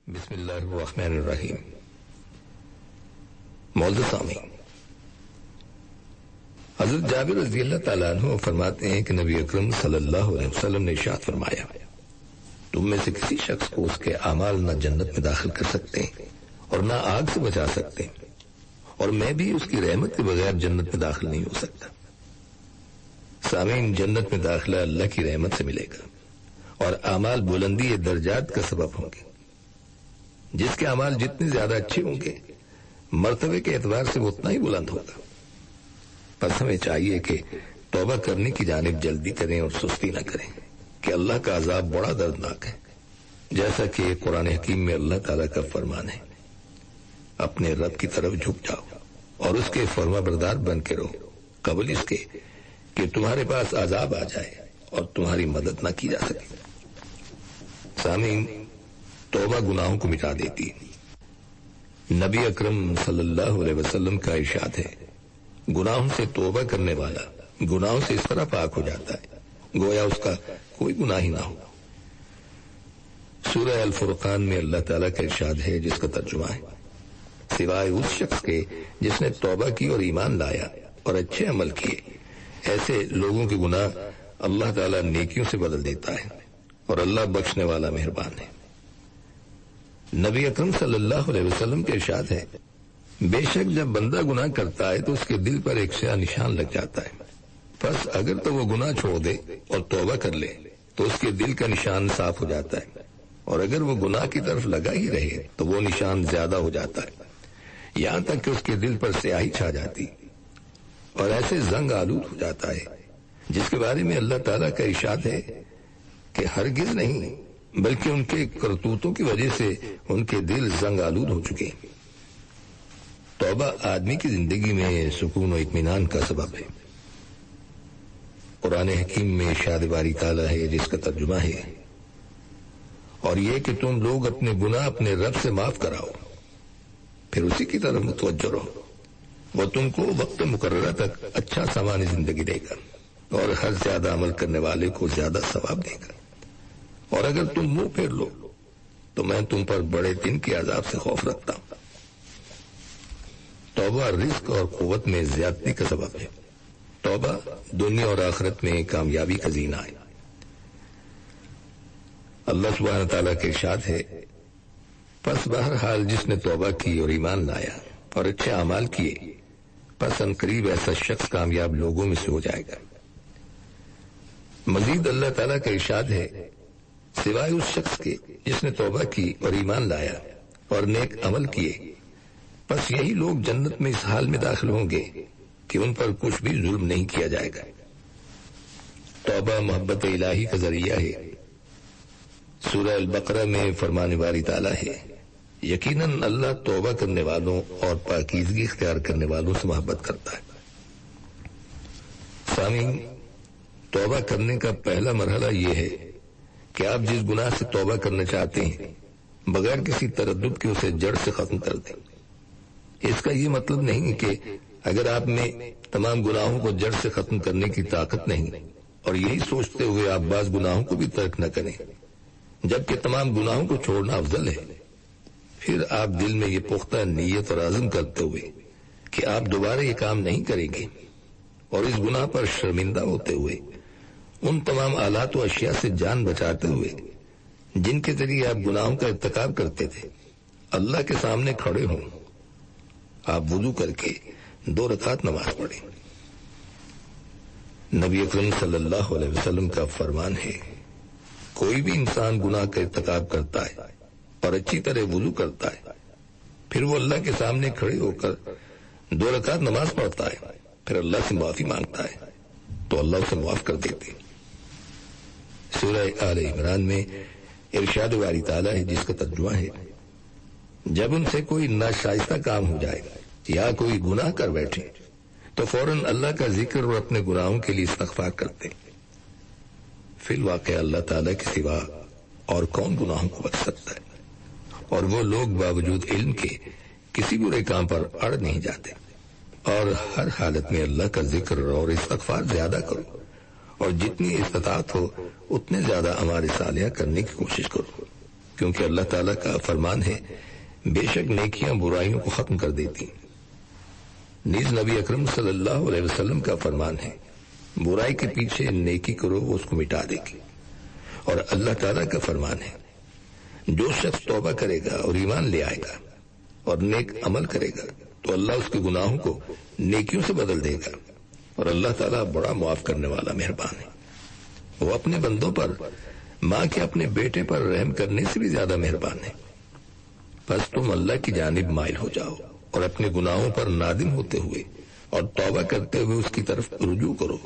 بسم اللہ الرحمن الرحیم۔ معزز سامعین، حضرت جابر رضی اللہ تعالیٰ عنہ فرماتے ہیں کہ نبی اکرم صلی اللہ علیہ وسلم نے ارشاد فرمایا، تم میں سے کسی شخص کو اس کے اعمال نہ جنت میں داخل کر سکتے ہیں اور نہ آگ سے بچا سکتے ہیں، اور میں بھی اس کی رحمت کے بغیر جنت میں داخل نہیں ہو سکتا۔ سامعین، جنت میں داخلہ اللہ کی رحمت سے ملے گا اور اعمال بلندی درجات کا سبب ہوں گے۔ جس کے اعمال جتنے زیادہ اچھے ہوں گے، مرتبے کے اعتبار سے وہ اتنا ہی بلند ہوگا۔ بس ہمیں چاہیے کہ توبہ کرنے کی جانب جلدی کریں اور سستی نہ کریں کہ اللہ کا عذاب بڑا دردناک ہے، جیسا کہ قرآن حکیم میں اللہ تعالیٰ کا فرمان ہے، اپنے رب کی طرف جھک جاؤ اور اس کے فرما بردار بن کے رہو قبل اس کے کہ تمہارے پاس عذاب آ جائے اور تمہاری مدد نہ کی جا سکے۔ سامعین، توبہ گناہوں کو مٹا دیتی ہے۔ نبی اکرم صلی اللہ علیہ وسلم کا ارشاد ہے، گناہوں سے توبہ کرنے والا گناہوں سے اس طرح پاک ہو جاتا ہے گویا اس کا کوئی گناہ ہی نہ ہو۔ سورہ الفرقان میں اللہ تعالیٰ کا ارشاد ہے، جس کا ترجمہ ہے، سوائے اس شخص کے جس نے توبہ کی اور ایمان لایا اور اچھے عمل کیے، ایسے لوگوں کے گناہ اللہ تعالیٰ نیکیوں سے بدل دیتا ہے اور اللہ بخشنے والا مہربان ہے۔ نبی اکرم صلی اللہ علیہ وسلم کے ارشاد ہے، بے شک جب بندہ گناہ کرتا ہے تو اس کے دل پر ایک سیاہ نشان لگ جاتا ہے، پس اگر تو وہ گناہ چھوڑ دے اور توبہ کر لے تو اس کے دل کا نشان صاف ہو جاتا ہے، اور اگر وہ گناہ کی طرف لگا ہی رہے تو وہ نشان زیادہ ہو جاتا ہے، یہاں تک کہ اس کے دل پر سیاہی چھا جاتی اور ایسے زنگ آلود ہو جاتا ہے، جس کے بارے میں اللہ تعالیٰ کا ارشاد ہے کہ ہرگز نہیں بلکہ ان کے کرتوتوں کی وجہ سے ان کے دل زنگ آلود ہو چکے۔ توبہ آدمی کی زندگی میں سکون و اطمینان کا سبب ہے۔ قرآن حکیم میں ارشاد باری تعالیٰ ہے، جس کا ترجمہ ہے، اور یہ کہ تم لوگ اپنے گناہ اپنے رب سے معاف کراؤ، پھر اسی کی طرف متوجہ رہو، وہ تم کو وقت مقررہ تک اچھا سامان زندگی دے گا اور ہر زیادہ عمل کرنے والے کو زیادہ ثواب دے گا، اور اگر تم منہ پھیر لو تو میں تم پر بڑے دن کے عذاب سے خوف رکھتا ہوں۔ توبہ رزق اور قوت میں زیادتی کا سبب ہے۔ توبہ دنیا اور آخرت میں کامیابی کا زینہ ہے۔ اللہ سبحانہ تعالیٰ کے ارشاد ہے، پس بہرحال جس نے توبہ کی اور ایمان لایا اور اچھے اعمال کیے، پس عنقریب ایسا شخص کامیاب لوگوں میں سے ہو جائے گا۔ مزید اللہ تعالیٰ کا ارشاد ہے، سوائے اس شخص کے جس نے توبہ کی اور ایمان لایا اور نیک عمل کیے، پس یہی لوگ جنت میں اس حال میں داخل ہوں گے کہ ان پر کچھ بھی ظلم نہیں کیا جائے گا۔ توبہ محبت الہی کا ذریعہ ہے۔ سورہ البقرہ میں فرمان باری تعالیٰ ہے، یقیناً اللہ توبہ کرنے والوں اور پاکیزگی اختیار کرنے والوں سے محبت کرتا ہے۔ سامعین، توبہ کرنے کا پہلا مرحلہ یہ ہے کہ آپ جس گناہ سے توبہ کرنا چاہتے ہیں، بغیر کسی تردد کے اسے جڑ سے ختم کر دیں۔ اس کا یہ مطلب نہیں کہ اگر آپ میں تمام گناہوں کو جڑ سے ختم کرنے کی طاقت نہیں اور یہی سوچتے ہوئے آپ بعض گناہوں کو بھی ترک نہ کریں، جبکہ تمام گناہوں کو چھوڑنا افضل ہے، پھر آپ دل میں یہ پختہ نیت اور عزم کرتے ہوئے کہ آپ دوبارہ یہ کام نہیں کریں گے، اور اس گناہ پر شرمندہ ہوتے ہوئے ان تمام آلات و اشیاء سے جان بچاتے ہوئے جن کے ذریعے آپ گناہوں کا ارتکاب کرتے تھے، اللہ کے سامنے کھڑے ہوں، آپ وضو کر کے 2 رکعت نماز پڑھیں۔ نبی اکرم صلی اللہ علیہ وسلم کا فرمان ہے، کوئی بھی انسان گناہ کا ارتکاب کرتا ہے اور اچھی طرح وضو کرتا ہے، پھر وہ اللہ کے سامنے کھڑے ہو کر 2 رکعت نماز پڑھتا ہے، پھر اللہ سے معافی مانگتا ہے تو اللہ اسے معاف کر دیتے۔ سورہ آل عمران میں ارشاد باری تعالیٰ ہے، جس کا ترجمہ ہے، جب ان سے کوئی ناشائستہ کام ہو جائے یا کوئی گناہ کر بیٹھے تو فوراً اللہ کا ذکر اور اپنے گناہوں کے لیے استغفار کرتے۔ فی الواقع اللہ تعالیٰ کے سوا اور کون گناہوں کو بخش سکتا ہے، اور وہ لوگ باوجود علم کے کسی برے کام پر اڑ نہیں جاتے، اور ہر حالت میں اللہ کا ذکر اور استغفار زیادہ کرو، اور جتنی استطاعت ہو اتنے زیادہ اعمال صالحہ کرنے کی کوشش کرو۔ کیونکہ اللہ تعالیٰ کا فرمان ہے بے شک نیکیاں برائیوں کو ختم کر دیتی. نیز نبی اکرم صلی اللہ علیہ وسلم کا فرمان ہے برائی کے پیچھے نیکی کرو وہ اس کو مٹا دے گی. اور اللہ تعالیٰ کا فرمان ہے جو شخص توبہ کرے گا اور ایمان لے آئے گا اور نیک عمل کرے گا تو اللہ اس کے گناہوں کو نیکیوں سے بدل دے گا. اور اللہ تعالیٰ بڑا معاف کرنے والا مہربان ہے. وہ اپنے بندوں پر ماں کے اپنے بیٹے پر رحم کرنے سے بھی زیادہ مہربان ہے. بس تم اللہ کی جانب مائل ہو جاؤ اور اپنے گناہوں پر نادم ہوتے ہوئے اور توبہ کرتے ہوئے اس کی طرف رجوع کرو.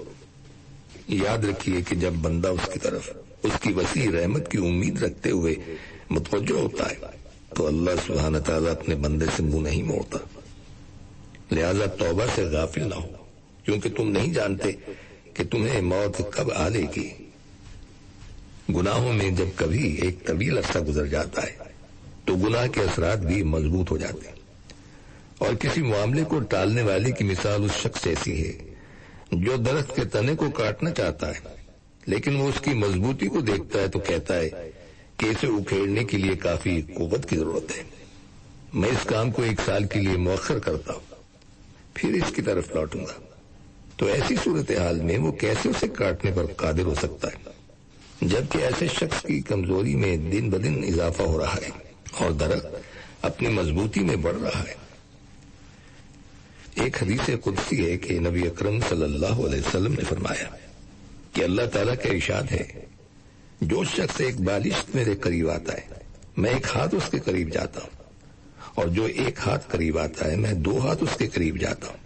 یاد رکھیے کہ جب بندہ اس کی طرف اس کی وسیع رحمت کی امید رکھتے ہوئے متوجہ ہوتا ہے تو اللہ سبحانہ تعالیٰ اپنے بندے سے منہ نہیں موڑتا. لہذا توبہ سے غافل نہ ہو کیونکہ تم نہیں جانتے کہ تمہیں موت کب آ لے گی. گناہوں میں جب کبھی ایک طویل عرصہ گزر جاتا ہے تو گناہ کے اثرات بھی مضبوط ہو جاتے ہیں. اور کسی معاملے کو ٹالنے والے کی مثال اس شخص ایسی ہے جو درخت کے تنے کو کاٹنا چاہتا ہے لیکن وہ اس کی مضبوطی کو دیکھتا ہے تو کہتا ہے کہ اسے اکھیڑنے کے لیے کافی قوت کی ضرورت ہے. میں اس کام کو 1 سال کے لیے مؤخر کرتا ہوں پھر اس کی طرف لوٹوں گا. تو ایسی صورتحال میں وہ کیسے اسے کاٹنے پر قادر ہو سکتا ہے جبکہ ایسے شخص کی کمزوری میں دن بدن اضافہ ہو رہا ہے اور درخت اپنی مضبوطی میں بڑھ رہا ہے. ایک حدیث قدسی ہے کہ نبی اکرم صلی اللہ علیہ وسلم نے فرمایا کہ اللہ تعالیٰ کا ارشاد ہے جو شخص ایک بالشت میرے قریب آتا ہے میں 1 ہاتھ اس کے قریب جاتا ہوں اور جو 1 ہاتھ قریب آتا ہے میں 2 ہاتھ اس کے قریب جاتا ہوں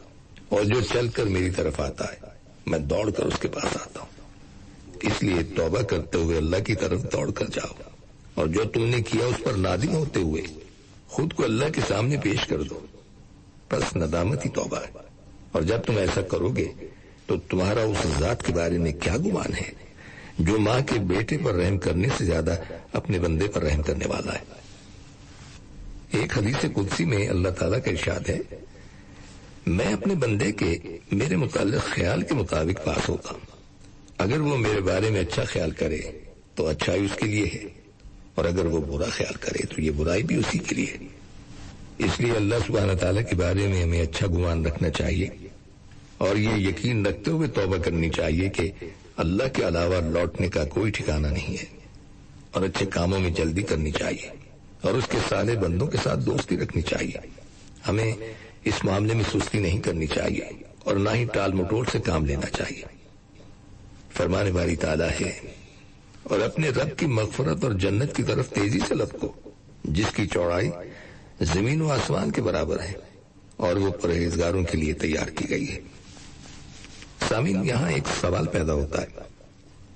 اور جو چل کر میری طرف آتا ہے میں دوڑ کر اس کے پاس آتا ہوں. اس لیے توبہ کرتے ہوئے اللہ کی طرف دوڑ کر جاؤ اور جو تم نے کیا اس پر نادم ہوتے ہوئے خود کو اللہ کے سامنے پیش کر دو. بس ندامت ہی توبہ ہے. اور جب تم ایسا کرو گے تو تمہارا اس ذات کے بارے میں کیا گمان ہے جو ماں کے بیٹے پر رحم کرنے سے زیادہ اپنے بندے پر رحم کرنے والا ہے. ایک حدیث قدسی میں اللہ تعالیٰ کا ارشاد ہے میں اپنے بندے کے میرے متعلق خیال کے مطابق پاس ہوتا ہوں. اگر وہ میرے بارے میں اچھا خیال کرے تو اچھائی اس کے لیے ہے اور اگر وہ برا خیال کرے تو یہ برائی بھی اسی کے لیے ہے. اس لیے اللہ سبحانہ تعالیٰ کے بارے میں ہمیں اچھا گمان رکھنا چاہیے اور یہ یقین رکھتے ہوئے توبہ کرنی چاہیے کہ اللہ کے علاوہ لوٹنے کا کوئی ٹھکانہ نہیں ہے. اور اچھے کاموں میں جلدی کرنی چاہیے اور اس کے صالح بندوں کے ساتھ دوستی رکھنی چاہیے. ہمیں اس معاملے میں سستی نہیں کرنی چاہیے اور نہ ہی ٹال مٹول سے کام لینا چاہیے. فرمانے والی تعالیٰ ہے اور اپنے رب کی مغفرت اور جنت کی طرف تیزی سے لپکو جس کی چوڑائی زمین و آسمان کے برابر ہے اور وہ پرہیزگاروں کے لیے تیار کی گئی ہے. سامعین یہاں ایک سوال پیدا ہوتا ہے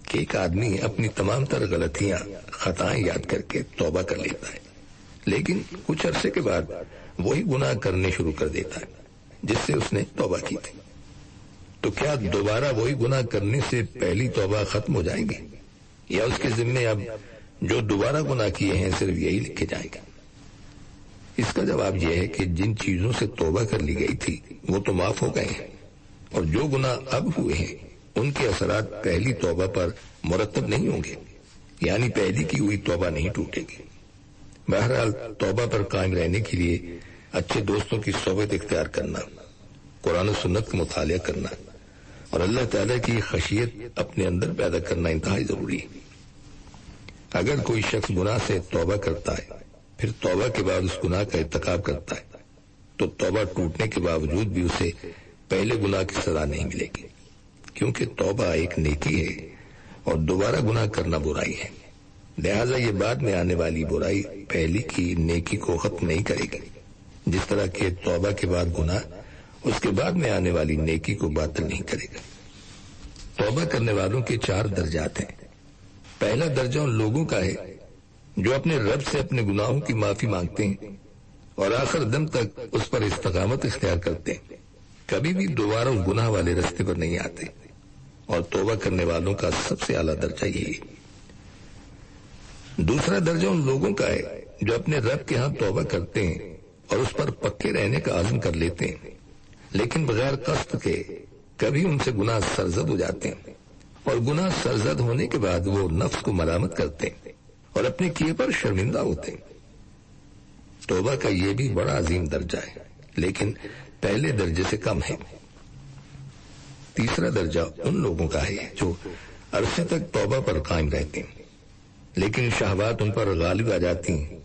کہ ایک آدمی اپنی تمام تر غلطیاں خطائیں یاد کر کے توبہ کر لیتا ہے لیکن کچھ عرصے کے بعد وہی گناہ کرنے شروع کر دیتا ہے جس سے اس نے توبہ کی تھی. تو کیا دوبارہ وہی گناہ کرنے سے پہلی توبہ ختم ہو جائے گی یا اس کے ذمے اب جو دوبارہ گناہ کیے ہیں صرف یہی لکھے جائیں گے؟ اس کا جواب یہ ہے کہ جن چیزوں سے توبہ کر لی گئی تھی وہ تو معاف ہو گئے ہیں اور جو گناہ اب ہوئے ہیں ان کے اثرات پہلی توبہ پر مرتب نہیں ہوں گے یعنی پہلی کی ہوئی توبہ نہیں ٹوٹے گی. بہرحال توبہ پر قائم رہنے کے لیے اچھے دوستوں کی صحبت اختیار کرنا، قرآن و سنت کا مطالعہ کرنا اور اللہ تعالیٰ کی خشیت اپنے اندر پیدا کرنا انتہائی ضروری ہے. اگر کوئی شخص گناہ سے توبہ کرتا ہے پھر توبہ کے بعد اس گناہ کا ارتکاب کرتا ہے تو توبہ ٹوٹنے کے باوجود بھی اسے پہلے گناہ کی سزا نہیں ملے گی کیونکہ توبہ ایک نیکی ہے اور دوبارہ گناہ کرنا برائی ہے. لہذا یہ بعد میں آنے والی برائی پہلی کی نیکی کو ختم نہیں کرے گی جس طرح کہ توبہ کے بعد گناہ اس کے بعد میں آنے والی نیکی کو باطل نہیں کرے گا. توبہ کرنے والوں کے 4 درجات ہیں. پہلا درجہ ان لوگوں کا ہے جو اپنے رب سے اپنے گناہوں کی معافی مانگتے ہیں اور آخر دم تک اس پر استقامت اختیار کرتے ہیں، کبھی بھی دوبارہ اس گناہ والے رستے پر نہیں آتے. اور توبہ کرنے والوں کا سب سے اعلیٰ درجہ یہی ہے. دوسرا درجہ ان لوگوں کا ہے جو اپنے رب کے ہاں توبہ کرتے ہیں اور اس پر پکے رہنے کا عزم کر لیتے ہیں لیکن بغیر قصد کے کبھی ان سے گناہ سرزد ہو جاتے ہیں اور گناہ سرزد ہونے کے بعد وہ نفس کو ملامت کرتے ہیں اور اپنے کیے پر شرمندہ ہوتے ہیں۔ توبہ کا یہ بھی بڑا عظیم درجہ ہے، لیکن پہلے درجے سے کم ہے۔ تیسرا درجہ ان لوگوں کا ہے جو عرصے تک توبہ پر قائم رہتے ہیں، لیکن شہوات ان پر غالب آ جاتی ہیں،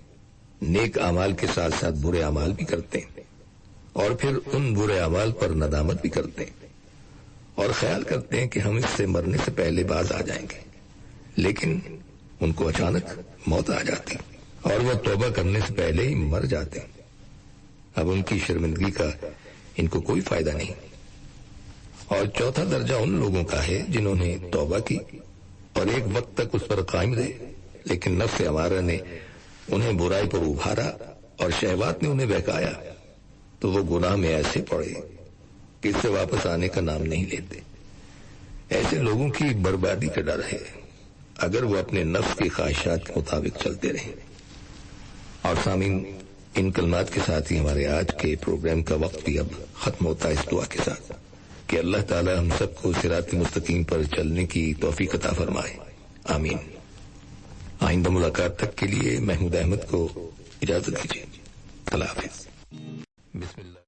نیک اعمال کے ساتھ ساتھ برے اعمال بھی کرتے ہیں، اور پھر ان برے اعمال پر ندامت بھی کرتے ہیں، اور خیال کرتے ہیں کہ ہم اس سے مرنے سے پہلے باز آ جائیں گے، لیکن ان کو اچانک موت آ جاتی اور وہ توبہ کرنے سے پہلے ہی مر جاتے ہیں۔ اب ان کی شرمندگی کا ان کو کوئی فائدہ نہیں۔ اور چوتھا درجہ ان لوگوں کا ہے جنہوں نے توبہ کی اور ایک وقت تک اس پر قائم رہے، لیکن نفس امارہ نے انہیں برائی پر ابھارا اور شہوات نے انہیں بہکایا، تو وہ گناہ میں ایسے پڑے کہ اس سے واپس آنے کا نام نہیں لیتے۔ ایسے لوگوں کی بربادی کا ڈر ہے اگر وہ اپنے نفس کی خواہشات کے مطابق چلتے رہیں۔ اور سامعین، ان کلمات کے ساتھ ہی ہمارے آج کے پروگرام کا وقت بھی اب ختم ہوتا ہے، اس دعا کے ساتھ کہ اللہ تعالی ہم سب کو صراط مستقیم پر چلنے کی توفیق عطا فرمائے، آمین۔ آئندہ ملاقات تک کے لیے محمود احمد کو اجازت دیجیے، اللہ حافظ۔ بسم اللہ۔